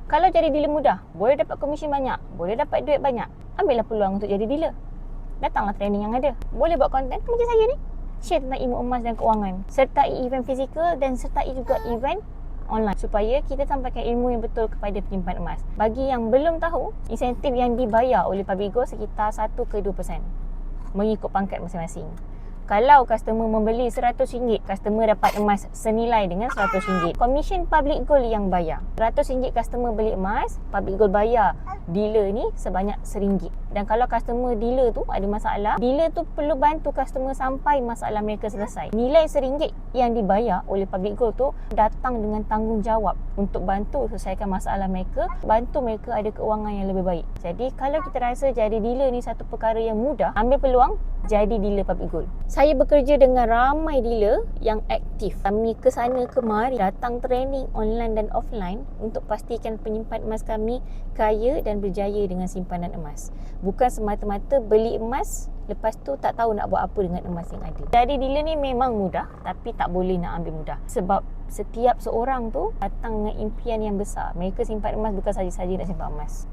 Kalau jadi dealer mudah, boleh dapat komisen banyak, boleh dapat duit banyak, ambillah peluang untuk jadi dealer. Datanglah training yang ada. Boleh buat konten macam saya ni, share tentang ilmu emas dan kewangan, sertai event fizikal dan sertai juga event online, supaya kita sampaikan ilmu yang betul kepada penyimpan emas. Bagi yang belum tahu, insentif yang dibayar oleh Public Gold sekitar 1 ke 2% mengikut pangkat masing-masing. Kalau customer membeli RM100, customer dapat emas senilai dengan RM100. Komisen Public Gold yang bayar. RM100 customer beli emas, Public Gold bayar dealer ni sebanyak RM1. Dan kalau customer dealer tu ada masalah, dealer tu perlu bantu customer sampai masalah mereka selesai. Nilai RM1 yang dibayar oleh Public Gold tu datang dengan tanggungjawab untuk bantu selesaikan masalah mereka, bantu mereka ada keuangan yang lebih baik. Jadi kalau kita rasa jadi dealer ni satu perkara yang mudah, ambil peluang jadi dealer Public Gold. Saya bekerja dengan ramai dealer yang aktif. Kami ke sana kemari, datang training online dan offline untuk pastikan penyimpan emas kami kaya dan berjaya dengan simpanan emas. Bukan semata-mata beli emas, lepas tu tak tahu nak buat apa dengan emas yang ada. Jadi dealer ni memang mudah, tapi tak boleh nak ambil mudah. Sebab setiap seorang tu datang dengan impian yang besar. Mereka simpan emas bukan saja-saja nak simpan emas.